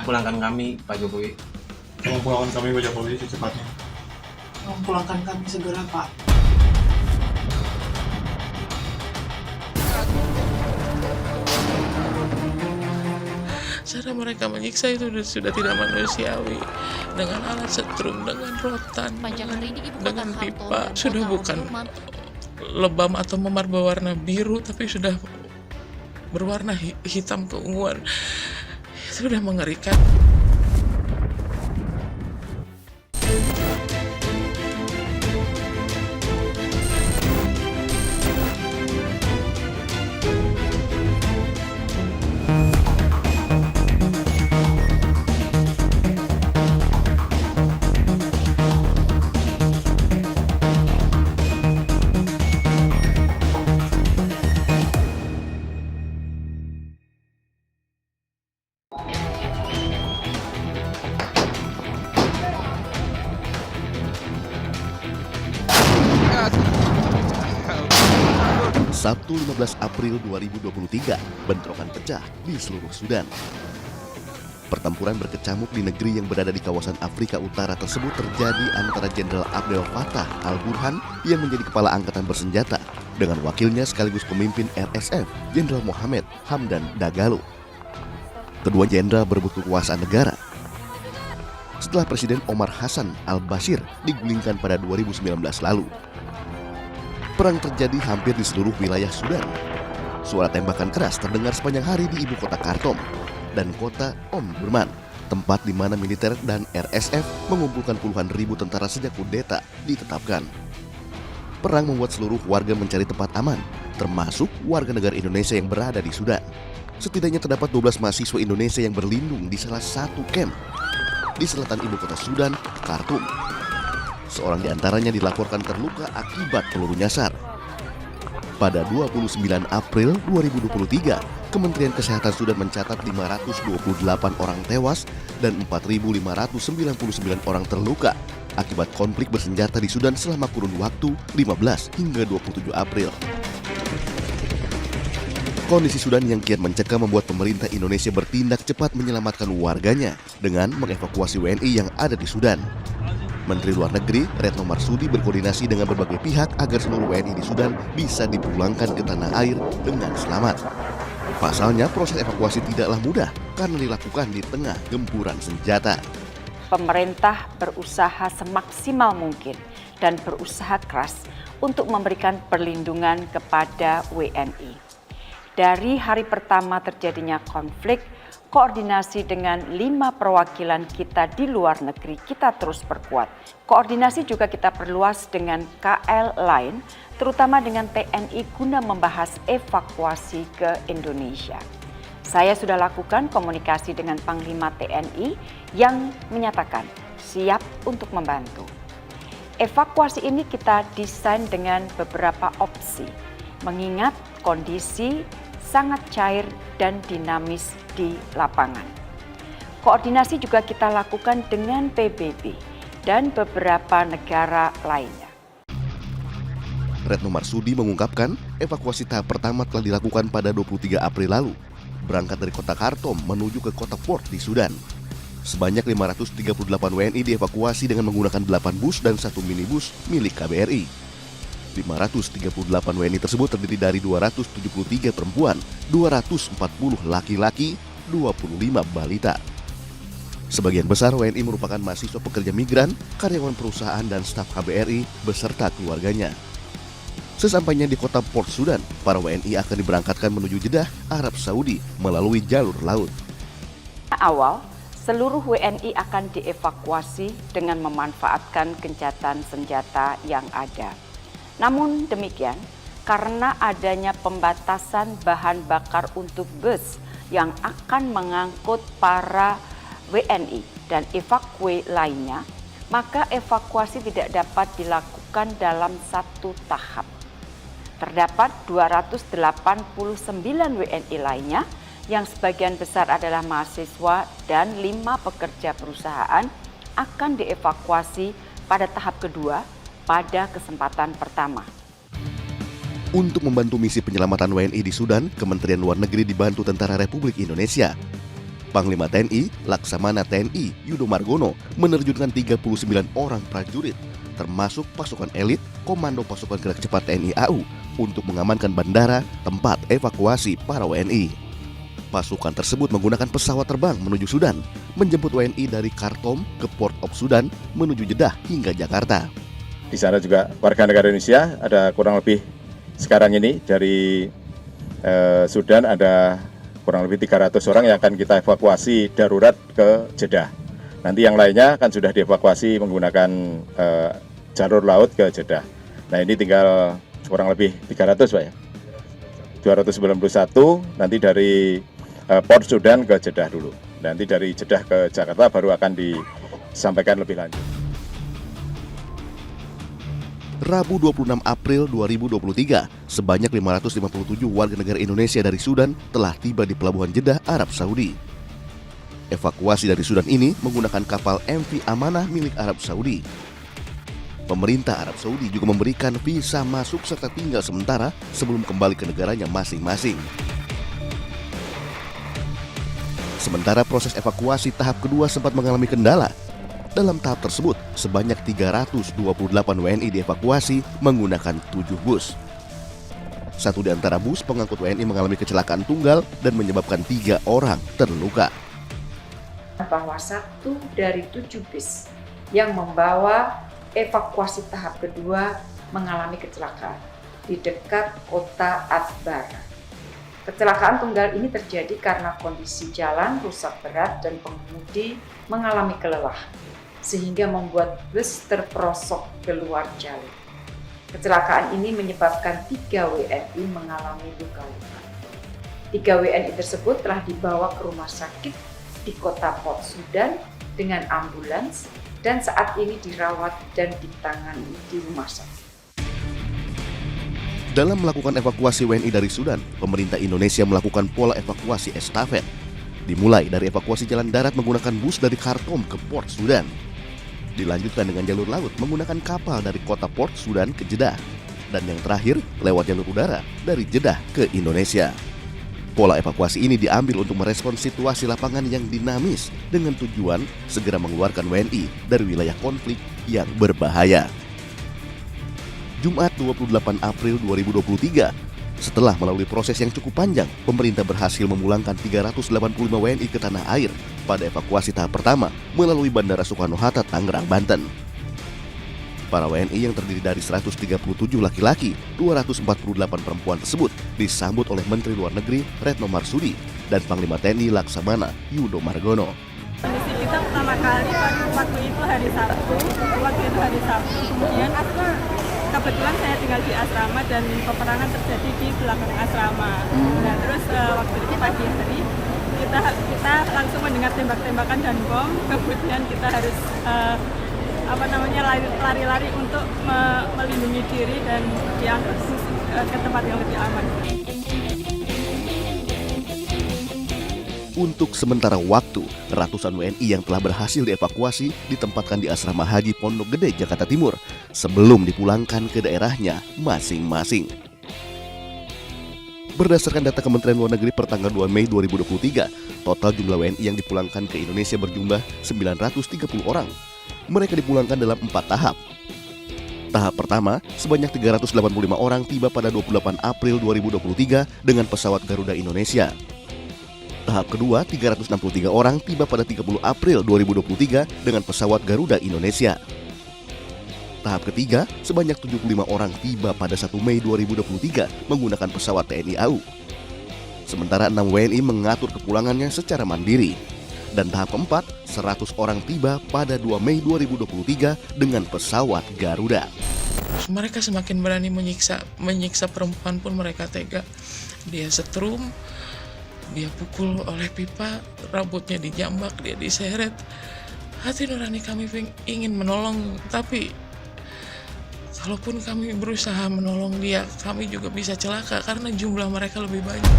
pulangkan kami Pak Jokowi. Tolong pulangkan kami Pak Jokowi secepatnya. Tolong pulangkan kami segera, Pak. Cara mereka menyiksa itu sudah tidak manusiawi, dengan alat setrum, dengan rotan, dengan pipa. Sudah bukan lebam atau memar berwarna biru, tapi sudah berwarna hitam keunguan. Itu sudah mengerikan. Sabtu 15 April 2023, bentrokan pecah di seluruh Sudan. Pertempuran berkecamuk di negeri yang berada di kawasan Afrika Utara tersebut terjadi antara Jenderal Abdel Fattah al-Burhan yang menjadi kepala angkatan bersenjata dengan wakilnya sekaligus pemimpin RSF, Jenderal Mohamed Hamdan Dagalo. Kedua jenderal berebut kekuasaan negara. Setelah Presiden Omar Hassan al-Bashir digulingkan pada 2019 lalu. Perang terjadi hampir di seluruh wilayah Sudan. Suara tembakan keras terdengar sepanjang hari di ibu kota Khartoum dan kota Omdurman, tempat di mana militer dan RSF mengumpulkan puluhan ribu tentara sejak kudeta ditetapkan. Perang membuat seluruh warga mencari tempat aman, termasuk warga negara Indonesia yang berada di Sudan. Setidaknya terdapat 12 mahasiswa Indonesia yang berlindung di salah satu kamp di selatan ibu kota Sudan, Khartoum. Seorang di antaranya dilaporkan terluka akibat peluru nyasar. Pada 29 April 2023, Kementerian Kesehatan Sudan mencatat 528 orang tewas dan 4.599 orang terluka akibat konflik bersenjata di Sudan selama kurun waktu 15 hingga 27 April. Kondisi Sudan yang kian mencekam membuat pemerintah Indonesia bertindak cepat menyelamatkan warganya dengan mengevakuasi WNI yang ada di Sudan. Menteri Luar Negeri Retno Marsudi berkoordinasi dengan berbagai pihak agar seluruh WNI di Sudan bisa dipulangkan ke tanah air dengan selamat. Pasalnya proses evakuasi tidaklah mudah karena dilakukan di tengah gempuran senjata. Pemerintah berusaha semaksimal mungkin dan berusaha keras untuk memberikan perlindungan kepada WNI. Dari hari pertama terjadinya konflik, koordinasi dengan 5 perwakilan kita di luar negeri kita terus perkuat. Koordinasi juga kita perluas dengan KL lain, terutama dengan TNI guna membahas evakuasi ke Indonesia. Saya sudah lakukan komunikasi dengan Panglima TNI yang menyatakan siap untuk membantu. Evakuasi ini kita desain dengan beberapa opsi, mengingat kondisi sangat cair dan dinamis di lapangan. Koordinasi juga kita lakukan dengan PBB dan beberapa negara lainnya. Retno Marsudi mengungkapkan evakuasi tahap pertama telah dilakukan pada 23 April lalu, berangkat dari kota Khartoum menuju ke kota Port di Sudan. Sebanyak 538 WNI dievakuasi dengan menggunakan 8 bus dan 1 minibus milik KBRI. 538 WNI tersebut terdiri dari 273 perempuan, 240 laki-laki, 25 balita. Sebagian besar WNI merupakan mahasiswa pekerja migran, karyawan perusahaan dan staf KBRI beserta keluarganya. Sesampainya di kota Port Sudan, para WNI akan diberangkatkan menuju Jeddah, Arab Saudi melalui jalur laut. Awal, seluruh WNI akan dievakuasi dengan memanfaatkan gencatan senjata yang ada. Namun demikian, karena adanya pembatasan bahan bakar untuk bus yang akan mengangkut para WNI dan evakuasi lainnya, maka evakuasi tidak dapat dilakukan dalam satu tahap. Terdapat 289 WNI lainnya yang sebagian besar adalah mahasiswa dan 5 pekerja perusahaan akan dievakuasi pada tahap kedua pada kesempatan pertama. Untuk membantu misi penyelamatan WNI di Sudan, Kementerian Luar Negeri dibantu Tentara Republik Indonesia. Panglima TNI, Laksamana TNI, Yudo Margono, menerjunkan 39 orang prajurit, termasuk pasukan elit, Komando Pasukan Gerak Cepat TNI AU, untuk mengamankan bandara, tempat evakuasi para WNI. Pasukan tersebut menggunakan pesawat terbang menuju Sudan, menjemput WNI dari Khartoum ke Port of Sudan, menuju Jeddah hingga Jakarta. Di sana juga warga negara Indonesia ada kurang lebih sekarang ini dari Sudan ada kurang lebih 300 orang yang akan kita evakuasi darurat ke Jeddah. Nanti yang lainnya akan sudah dievakuasi menggunakan jalur laut ke Jeddah. Nah ini tinggal kurang lebih 300 Pak ya. 291 nanti dari Port Sudan ke Jeddah dulu. Nanti dari Jeddah ke Jakarta baru akan disampaikan lebih lanjut. Rabu 26 April 2023, sebanyak 557 warga negara Indonesia dari Sudan telah tiba di Pelabuhan Jeddah, Arab Saudi. Evakuasi dari Sudan ini menggunakan kapal MV Amanah milik Arab Saudi. Pemerintah Arab Saudi juga memberikan visa masuk serta tinggal sementara sebelum kembali ke negaranya masing-masing. Sementara proses evakuasi tahap kedua sempat mengalami kendala. Dalam tahap tersebut, sebanyak 328 WNI dievakuasi menggunakan 7 bus. Satu di antara bus pengangkut WNI mengalami kecelakaan tunggal dan menyebabkan 3 orang terluka. Bahwa 1 dari 7 bis yang membawa evakuasi tahap kedua mengalami kecelakaan di dekat kota Atbara. Kecelakaan tunggal ini terjadi karena kondisi jalan rusak berat dan pengemudi mengalami kelelahan, sehingga membuat bus terperosok keluar jalur. Kecelakaan ini menyebabkan 3 WNI mengalami luka-luka. 3 WNI tersebut telah dibawa ke rumah sakit di kota Port Sudan dengan ambulans dan saat ini dirawat dan ditangani di rumah sakit. Dalam melakukan evakuasi WNI dari Sudan, pemerintah Indonesia melakukan pola evakuasi estafet. Dimulai dari evakuasi jalan darat menggunakan bus dari Khartoum ke Port Sudan. Dilanjutkan dengan jalur laut menggunakan kapal dari kota Port Sudan ke Jeddah. Dan yang terakhir lewat jalur udara dari Jeddah ke Indonesia. Pola evakuasi ini diambil untuk merespons situasi lapangan yang dinamis dengan tujuan segera mengeluarkan WNI dari wilayah konflik yang berbahaya. Jumat 28 April 2023, setelah melalui proses yang cukup panjang, pemerintah berhasil memulangkan 385 WNI ke tanah air pada evakuasi tahap pertama melalui Bandara Soekarno-Hatta, Tangerang, Banten. Para WNI yang terdiri dari 137 laki-laki, 248 perempuan tersebut disambut oleh Menteri Luar Negeri Retno Marsudi dan Panglima TNI Laksamana Yudo Margono. Misi kita pertama kali waktu itu hari Sabtu, kemudian kebetulan saya tinggal di asrama dan peperangan terjadi di belakang asrama. Nah terus waktu itu pagi hari kita langsung mendengar tembak-tembakan dan bom, kemudian kita harus lari-lari untuk melindungi diri dan diangkut ke tempat yang lebih aman. Untuk sementara waktu, ratusan WNI yang telah berhasil dievakuasi ditempatkan di Asrama Haji Pondok Gede, Jakarta Timur, sebelum dipulangkan ke daerahnya masing-masing. Berdasarkan data Kementerian Luar Negeri per tanggal 2 Mei 2023, total jumlah WNI yang dipulangkan ke Indonesia berjumlah 930 orang. Mereka dipulangkan dalam 4 tahap. Tahap pertama, sebanyak 385 orang tiba pada 28 April 2023 dengan pesawat Garuda Indonesia. Tahap kedua, 363 orang tiba pada 30 April 2023 dengan pesawat Garuda Indonesia. Tahap ketiga, sebanyak 75 orang tiba pada 1 Mei 2023 menggunakan pesawat TNI AU. Sementara 6 WNI mengatur kepulangannya secara mandiri. Dan tahap keempat, 100 orang tiba pada 2 Mei 2023 dengan pesawat Garuda. Mereka semakin berani menyiksa perempuan pun mereka tega. Dia setrum, dia pukul oleh pipa, rambutnya dijambak, dia diseret. Hati nurani kami ingin menolong, tapi kalaupun kami berusaha menolong dia, kami juga bisa celaka karena jumlah mereka lebih banyak.